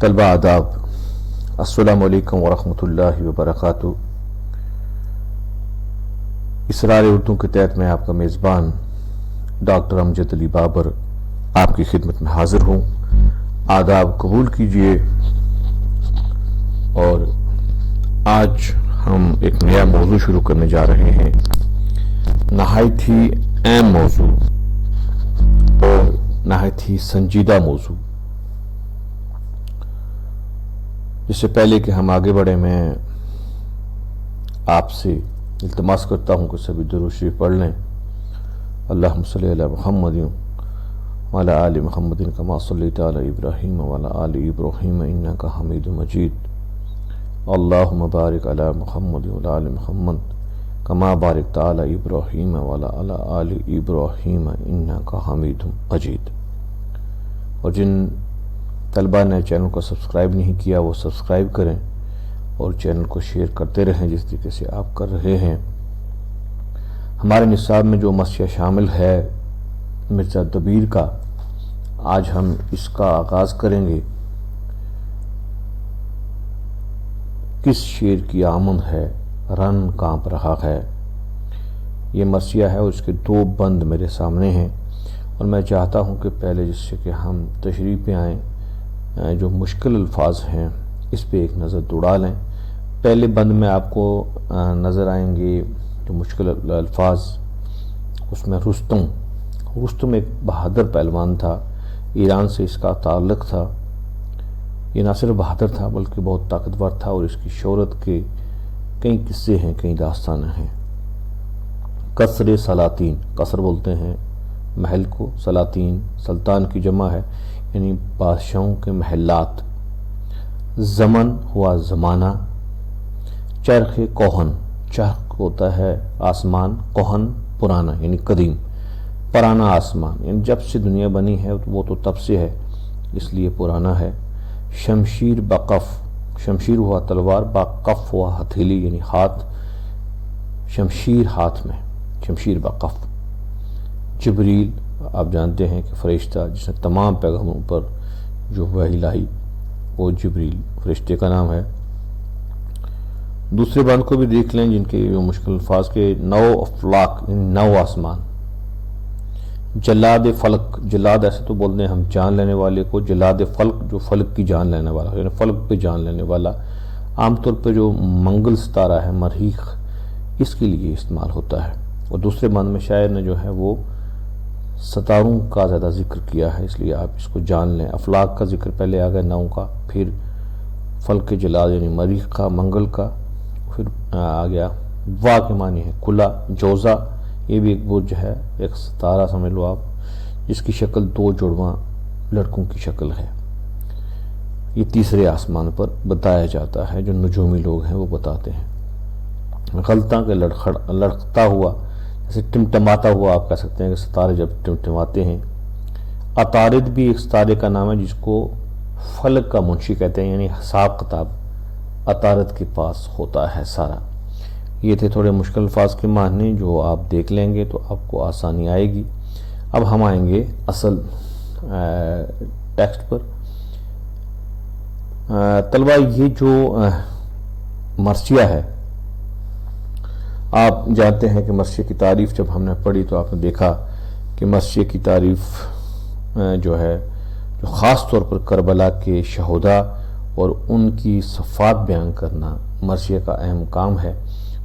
طلبہ آداب، السلام علیکم ورحمۃ اللہ وبرکاتہ۔ اسرار اردو کے تحت میں آپ کا میزبان ڈاکٹر امجد علی بابر آپ کی خدمت میں حاضر ہوں۔ آداب قبول کیجئے۔ اور آج ہم ایک نیا موضوع شروع کرنے جا رہے ہیں، نہایت ہی اہم موضوع اور نہایت ہی سنجیدہ موضوع۔ اس سے پہلے کہ ہم آگے بڑھیں، میں آپ سے التماس کرتا ہوں کہ سبھی درود شریف پڑھ لیں۔ اللہم صلی علی محمد وعلی آل محمد کما صلیت علی ابراہیم وعلی آل ابراہیم انک حمید مجید۔ اللہم بارک علی محمد وعلی آل محمد کما بارکت علی ابراہیم وعلی آل ابراہیم انک حمید مجید۔ اور جن طلبہ نے چینل کو سبسکرائب نہیں کیا وہ سبسکرائب کریں اور چینل کو شیئر کرتے رہیں جس طریقے سے آپ کر رہے ہیں۔ ہمارے نصاب میں جو مرثیہ شامل ہے مرزا دبیر کا، آج ہم اس کا آغاز کریں گے۔ کس شیر کی آمد ہے رن کانپ رہا ہے، یہ مرثیہ ہے اور اس کے دو بند میرے سامنے ہیں، اور میں چاہتا ہوں کہ پہلے جس سے کہ ہم تشریح پہ آئیں، جو مشکل الفاظ ہیں اس پہ ایک نظر دوڑا لیں۔ پہلے بند میں آپ کو نظر آئیں گے جو مشکل الفاظ، اس میں رستم ایک بہادر پہلوان تھا، ایران سے اس کا تعلق تھا۔ یہ نہ صرف بہادر تھا بلکہ بہت طاقتور تھا، اور اس کی شہرت کے کئی قصے ہیں، کئی داستانیں ہیں۔ قصر سلاطین، قصر بولتے ہیں محل کو، سلاطین سلطان کی جمع ہے، یعنی بادشاہوں کے محلات۔ زمن ہوا زمانہ، چرخ کوہن، چرخ ہوتا ہے آسمان، کوہن پرانا یعنی قدیم، پرانا آسمان یعنی جب سے دنیا بنی ہے وہ تو تب سے ہے اس لیے پرانا ہے۔ شمشیر بقف، شمشیر ہوا تلوار، بقف ہوا ہتھیلی یعنی ہاتھ، شمشیر ہاتھ میں، شمشیر بقف۔ جبریل، آپ جانتے ہیں کہ فرشتہ جس نے تمام پیغمبروں پر جو وحی لائی وہ جبریل فرشتے کا نام ہے۔ دوسرے بند کو بھی دیکھ لیں جن کے جو مشکل الفاظ کے، نو افلاق یعنی نو آسمان۔ جلاد فلک، جلاد ایسے تو بولتے ہیں ہم جان لینے والے کو، جلاد فلک جو فلک کی جان لینے والا یعنی فلک پہ جان لینے والا۔ عام طور پہ جو منگل ستارہ ہے مریخ، اس کے لیے استعمال ہوتا ہے۔ اور دوسرے بند میں شاعر نے جو ہے وہ ستاروں کا زیادہ ذکر کیا ہے، اس لیے آپ اس کو جان لیں۔ افلاق کا ذکر پہلے آ گیا، نو کا، پھر فلک جلاد یعنی مریخ کا، منگل کا، پھر آ گیا وا کے معنی ہے کھلا، جوزا، یہ بھی ایک برج ہے، ایک ستارہ سمجھ لو آپ، جس کی شکل دو جڑواں لڑکوں کی شکل ہے۔ یہ تیسرے آسمان پر بتایا جاتا ہے، جو نجومی لوگ ہیں وہ بتاتے ہیں۔ غلطاں کے لڑکتا ہوا، جیسے ٹمٹماتا ہوا آپ کہہ سکتے ہیں کہ ستارے جب ٹمٹماتے ہیں۔ عطارد بھی ایک ستارے کا نام ہے جس کو فلک کا منشی کہتے ہیں، یعنی حساب کتاب عطارد کے پاس ہوتا ہے سارا۔ یہ تھے تھوڑے مشکل الفاظ کے معنی، جو آپ دیکھ لیں گے تو آپ کو آسانی آئے گی۔ اب ہم آئیں گے اصل ٹیکسٹ پر۔ طلبہ، یہ جو مرثیہ ہے، آپ جانتے ہیں کہ مرثیہ کی تعریف جب ہم نے پڑھی تو آپ نے دیکھا کہ مرثیہ کی تعریف جو ہے جو خاص طور پر کربلا کے شہداء اور ان کی صفات بیان کرنا مرثیہ کا اہم کام ہے۔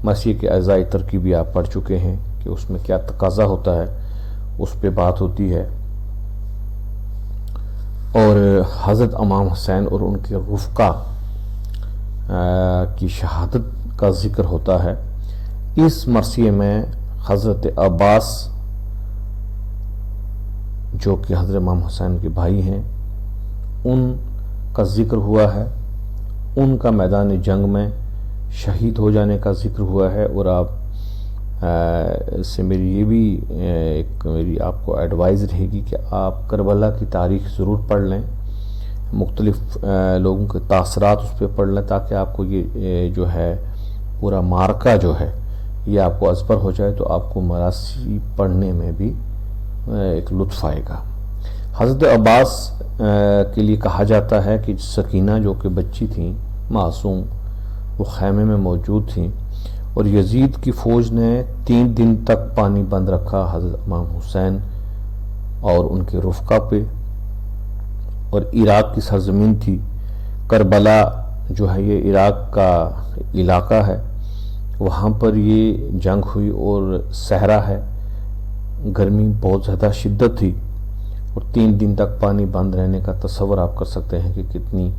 مرثیہ کے اعضاء ترکیبی آپ پڑھ چکے ہیں کہ اس میں کیا تقاضا ہوتا ہے، اس پہ بات ہوتی ہے۔ اور حضرت امام حسین اور ان کے رفقا کی شہادت کا ذکر ہوتا ہے۔ اس مرثیے میں حضرت عباس جو کہ حضرت امام حسین کے بھائی ہیں، ان کا ذکر ہوا ہے، ان کا میدان جنگ میں شہید ہو جانے کا ذکر ہوا ہے۔ اور آپ سے میری یہ بھی میری آپ کو ایڈوائز رہے گی کہ آپ کربلا کی تاریخ ضرور پڑھ لیں، مختلف لوگوں کے تاثرات اس پہ پڑھ لیں، تاکہ آپ کو یہ جو ہے پورا معرکہ جو ہے یہ آپ کو ازبر ہو جائے، تو آپ کو مراثی پڑھنے میں بھی ایک لطف آئے گا۔ حضرت عباس کے لیے کہا جاتا ہے کہ سکینہ جو کہ بچی تھیں معصوم، وہ خیمے میں موجود تھیں اور یزید کی فوج نے 3 دن تک پانی بند رکھا حضرت امام حسین اور ان کے رفقا پہ. اور عراق کی سرزمین تھی، کربلا جو ہے یہ عراق کا علاقہ ہے، وہاں پر یہ جنگ ہوئی اور صحرا ہے، گرمی بہت زیادہ شدت تھی اور 3 دن تک پانی بند رہنے کا تصور آپ کر سکتے ہیں کہ کتنی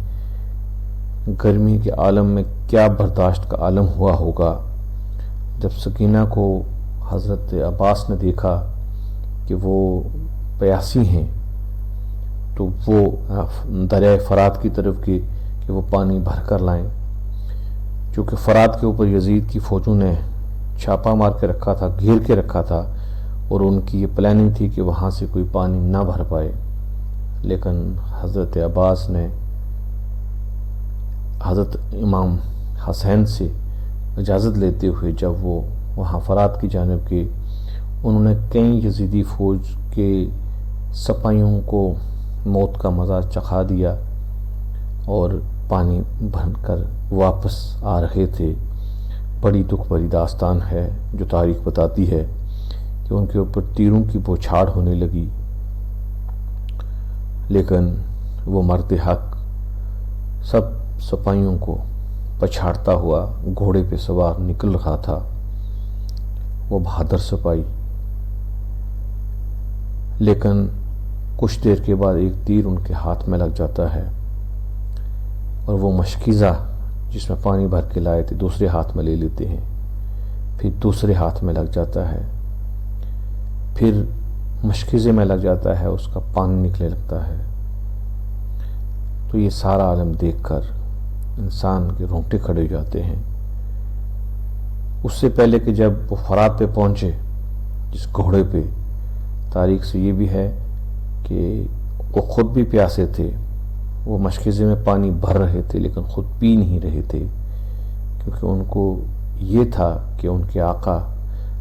گرمی کے عالم میں کیا برداشت کا عالم ہوا ہوگا. جب سکینہ کو حضرت عباس نے دیکھا کہ وہ پیاسی ہیں تو وہ دریائے فرات کی طرف گئے کہ وہ پانی بھر کر لائیں. چونکہ فرات کے اوپر یزید کی فوجوں نے چھاپا مار کے رکھا تھا، گھیر کے رکھا تھا اور ان کی یہ پلاننگ تھی کہ وہاں سے کوئی پانی نہ بھر پائے. لیکن حضرت عباس نے حضرت امام حسین سے اجازت لیتے ہوئے جب وہ وہاں فرات کی جانب گئے، انہوں نے کئی یزیدی فوج کے سپاہیوں کو موت کا مزہ چکھا دیا اور پانی بھر کر واپس آ رہے تھے. بڑی دکھ بھری داستان ہے جو تاریخ بتاتی ہے کہ ان کے اوپر تیروں کی بوچھاڑ ہونے لگی، لیکن وہ مرد حق سب سپاہیوں کو پچھاڑتا ہوا گھوڑے پہ سوار نکل رہا تھا. وہ بہادر سپاہی، لیکن کچھ دیر کے بعد ایک تیر ان کے ہاتھ میں لگ جاتا ہے اور وہ مشکیزہ جس میں پانی بھر کے لائے تھے دوسرے ہاتھ میں لے لیتے ہیں، پھر دوسرے ہاتھ میں لگ جاتا ہے، پھر مشکیزے میں لگ جاتا ہے، اس کا پانی نکلنے لگتا ہے. تو یہ سارا عالم دیکھ کر انسان کے رونگٹے کھڑے ہو جاتے ہیں. اس سے پہلے کہ جب وہ فرات پہ پہنچے جس گھوڑے پہ، تاریخ سے یہ بھی ہے کہ وہ خود بھی پیاسے تھے، وہ مشکیزے میں پانی بھر رہے تھے لیکن خود پی نہیں رہے تھے، کیونکہ ان کو یہ تھا کہ ان کے آقا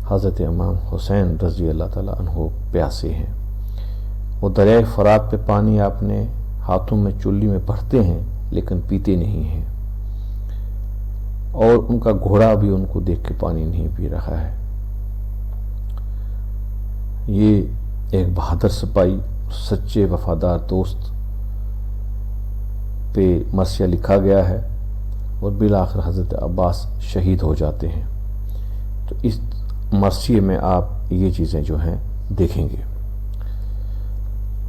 حضرت امام حسین رضی اللہ تعالیٰ عنہ پیاسے ہیں. وہ دریائے فرات پہ پانی اپنے ہاتھوں میں چلی میں بھرتے ہیں لیکن پیتے نہیں ہیں، اور ان کا گھوڑا بھی ان کو دیکھ کے پانی نہیں پی رہا ہے. یہ ایک بہادر سپاہی، سچے وفادار دوست پہ مرثیہ لکھا گیا ہے اور بالآخر حضرت عباس شہید ہو جاتے ہیں. تو اس مرثیے میں آپ یہ چیزیں جو ہیں دیکھیں گے.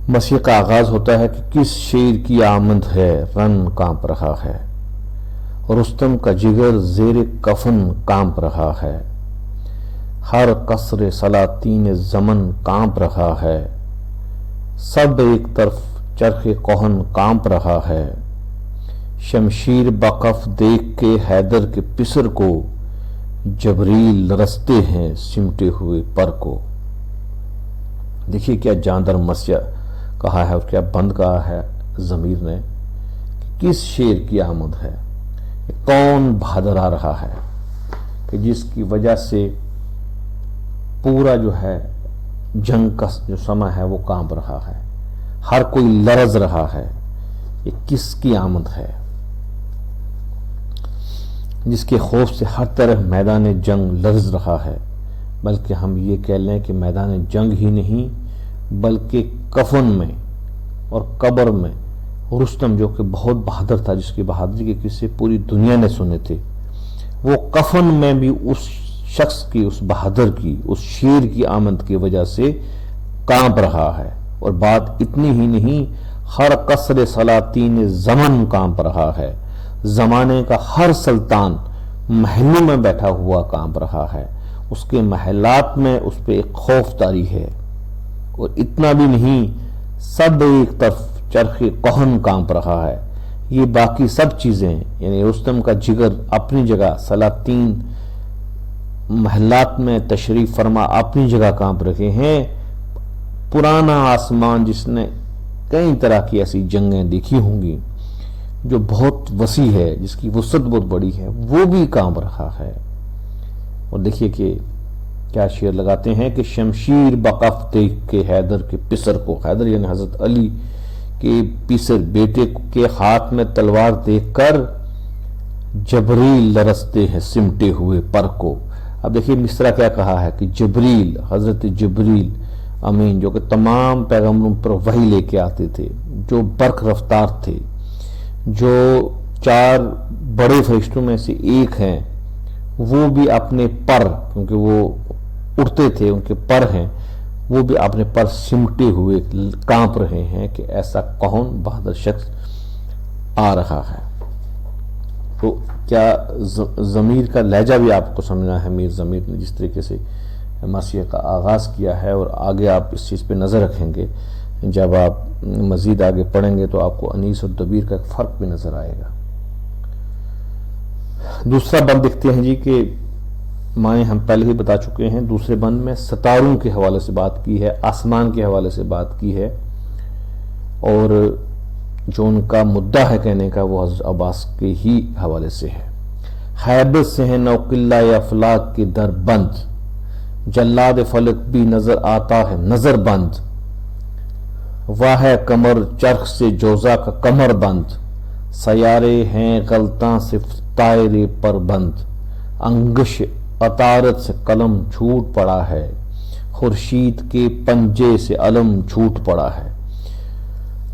مرثیے کا آغاز ہوتا ہے کہ کس شیر کی آمد ہے رن کانپ رہا ہے، رستم کا جگر زیر کفن کانپ رہا ہے، ہر قصر سلاطین زمن کانپ رہا ہے، سب ایک طرف چرخ کوہن کانپ رہا ہے، شمشیر بقف دیکھ کے حیدر کے پسر کو، جبریل رستے ہیں سمٹے ہوئے پر کو. دیکھیے کیا جاندار مرثیہ کہا ہے اور کیا بند کہا ہے ضمیر نے کہ کس شیر کی آمد ہے، کون بہادر آ رہا ہے کہ جس کی وجہ سے پورا جو ہے جنگ کا جو سما ہے وہ کانپ رہا ہے، ہر کوئی لرز رہا ہے. یہ کس کی آمد ہے جس کے خوف سے ہر طرف میدان جنگ لرز رہا ہے، بلکہ ہم یہ کہہ لیں کہ میدان جنگ ہی نہیں بلکہ کفن میں اور قبر میں رستم جو کہ بہت بہادر تھا، جس کی بہادری کے قصے پوری دنیا نے سنے تھے، وہ کفن میں بھی اس شخص کی، اس بہادر کی، اس شیر کی آمد کی وجہ سے کانپ رہا ہے. اور بات اتنی ہی نہیں، ہر قصر سلاطین زمن کانپ رہا ہے، زمانے کا ہر سلطان محلوں میں بیٹھا ہوا کانپ رہا ہے، اس کے محلات میں اس پہ ایک خوف طاری ہے. اور اتنا بھی نہیں، سب ایک طرف چرخ کوہن کانپ رہا ہے. یہ باقی سب چیزیں یعنی رستم کا جگر اپنی جگہ، سلاطین محلات میں تشریف فرما اپنی جگہ کانپ رہے ہیں. پرانا آسمان جس نے کئی طرح کی ایسی جنگیں دیکھی ہوں گی جو بہت وسیع ہے، جس کی وسعت بہت بڑی ہے، وہ بھی کانپ رہا ہے. اور دیکھیے کہ کیا شعر لگاتے ہیں کہ شمشیر بقف دیکھ کے حیدر کے پسر کو، حیدر یعنی حضرت علی کے پسر بیٹے کے ہاتھ میں تلوار دیکھ کر جبریل لرزتے ہیں سمٹے ہوئے پر کو۔ اب دیکھیے مصرع کیا کہا ہے کہ جبریل، حضرت جبریل امین جو کہ تمام پیغمبروں پر وحی لے کے آتے تھے، جو برق رفتار تھے، جو 4 بڑے فرشتوں میں سے ایک ہیں، وہ بھی اپنے پر، کیونکہ وہ اڑتے تھے، ان کے پر ہیں، وہ بھی اپنے پر سمٹے ہوئے کانپ رہے ہیں کہ ایسا کون بہادر شخص آ رہا ہے۔ تو کیا ضمیر کا لہجہ بھی آپ کو سمجھنا ہے، میر ضمیر نے جس طریقے سے مرثیہ کا آغاز کیا ہے، اور آگے آپ اس چیز پہ نظر رکھیں گے، جب آپ مزید آگے پڑھیں گے تو آپ کو انیس اور دبیر کا ایک فرق بھی نظر آئے گا۔ دوسرا بند دیکھتے ہیں جی کہ معنی ہم پہلے ہی بتا چکے ہیں، دوسرے بند میں ستاروں کے حوالے سے بات کی ہے، آسمان کے حوالے سے بات کی ہے، اور جو ان کا مدعا ہے کہنے کا وہ حضرت عباس کے ہی حوالے سے ہے۔ حیبت سے ہے نو قلعہ افلاک کے در بند، جلاد فلک بھی نظر آتا ہے نظر بند، واہ کمر چرخ سے جوزا کا کمر بند، سیارے ہیں غلطاں سے طائرے پر بند، انگش عطارد سے قلم چھوٹ پڑا ہے، خورشید کے پنجے سے علم چھوٹ پڑا ہے۔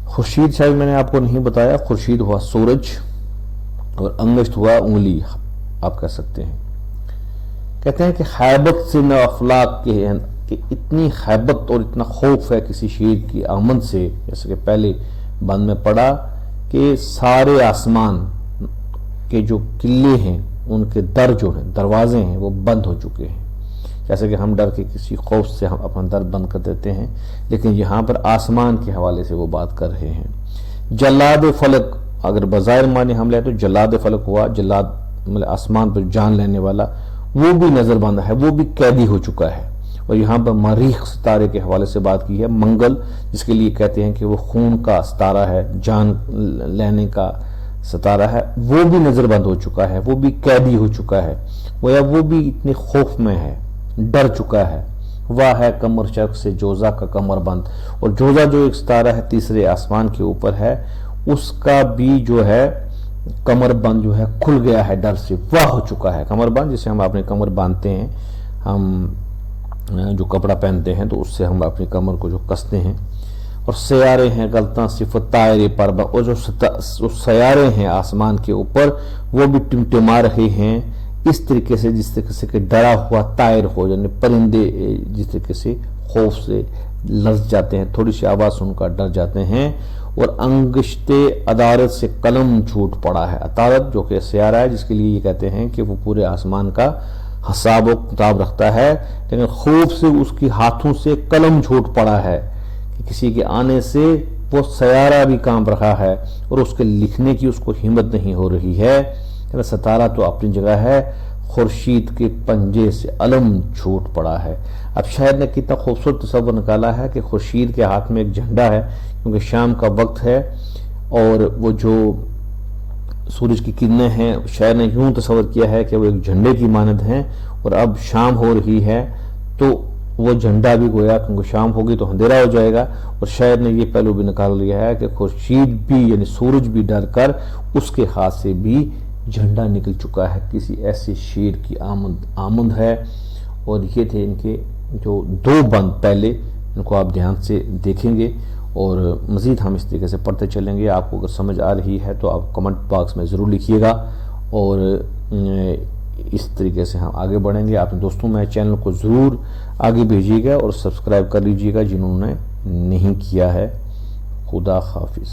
خورشید شاید میں نے آپ کو نہیں بتایا، خورشید ہوا سورج اور انگشت ہوا انگلی، آپ کہہ سکتے ہیں۔ کہتے ہیں کہ حیبت سے نہ افلاک کے ہیں، کہ اتنی حیبت اور اتنا خوف ہے کسی شیر کی آمد سے، جیسے کہ پہلے بند میں پڑھا کہ سارے آسمان کے جو قلعے ہیں، ان کے در جو ہیں، دروازے ہیں، وہ بند ہو چکے ہیں۔ جیسے کہ ہم ڈر کے کسی خوف سے ہم اپنا در بند کر دیتے ہیں، لیکن یہاں پر آسمان کے حوالے سے وہ بات کر رہے ہیں۔ جلاد فلک، اگر بظاہر معنی ہم لیں تو جلاد فلک ہوا، جلاد مطلب آسمان پر جان لینے والا، وہ بھی نظر بند ہے، وہ بھی قیدی ہو چکا ہے۔ اور یہاں پر مریخ ستارے کے حوالے سے بات کی ہے، منگل جس کے لیے کہتے ہیں کہ وہ خون کا ستارہ ہے، جان لینے کا ستارہ ہے، وہ بھی نظر بند ہو چکا ہے، وہ بھی قیدی ہو چکا ہے، وہ بھی اتنے خوف میں ہے، ڈر چکا ہے۔ واہ ہے کمر چرخ سے جوزا کا کمر بند، اور جوزا جو ایک ستارہ ہے تیسرے آسمان کے اوپر ہے، اس کا بھی جو ہے کمر بند جو ہے کھل گیا ہے، ڈر سے واہ ہو چکا ہے۔ کمر بند جسے ہم اپنے کمر باندھتے ہیں، ہم جو کپڑا پہنتے ہیں تو اس سے ہم اپنی کمر کو جو کستے ہیں۔ اور سیارے ہیں غلطاں صفت طائر پر، اور جو سیارے ہیں آسمان کے اوپر وہ بھی ٹمٹما رہے ہیں اس طریقے سے جس طریقے سے کہ ڈرا ہوا طائر ہو، یعنی پرندے جس طریقے سے خوف سے لرز جاتے ہیں، تھوڑی سی آواز سن کر ڈر جاتے ہیں۔ اور انگشت عطارد سے قلم چھوٹ پڑا ہے، عطارد جو کہ سیارہ ہے جس کے لیے یہ کہتے ہیں کہ وہ پورے آسمان کا حساب و کتاب رکھتا ہے، لیکن خوف سے اس کی ہاتھوں سے قلم چھوٹ پڑا ہے کہ کسی کے آنے سے وہ سیارہ بھی کانپ رہا ہے، اور اس کے لکھنے کی اس کو ہمت نہیں ہو رہی ہے۔ ستارہ تو اپنی جگہ ہے، خورشید کے پنجے سے علم چھوٹ پڑا ہے۔ اب شاعر نے کتنا خوبصورت تصور نکالا ہے کہ خورشید کے ہاتھ میں ایک جھنڈا ہے، کیونکہ شام کا وقت ہے، اور وہ جو سورج کی کرنیں ہیں، شاعر نے یوں تصور کیا ہے کہ وہ ایک جھنڈے کی مانند ہیں، اور اب شام ہو رہی ہے تو وہ جھنڈا بھی گویا کیونکہ شام ہوگی تو اندھیرا ہو جائے گا، اور شاعر نے یہ پہلو بھی نکال لیا ہے کہ خورشید بھی یعنی سورج بھی ڈر کر اس کے ہاتھ سے بھی جھنڈا نکل چکا ہے، کسی ایسے شیر کی آمد ہے۔ اور یہ تھے ان کے جو 2 بند پہلے، ان کو آپ دھیان سے دیکھیں گے اور مزید ہم اس طریقے سے پڑھتے چلیں گے۔ آپ کو اگر سمجھ آ رہی ہے تو آپ کمنٹ باکس میں ضرور لکھیے گا، اور اس طریقے سے ہم آگے بڑھیں گے۔ آپ دوستوں میں چینل کو ضرور آگے بھیجیے گا اور سبسکرائب کر لیجیے گا جنہوں نے نہیں کیا ہے۔ خدا حافظ۔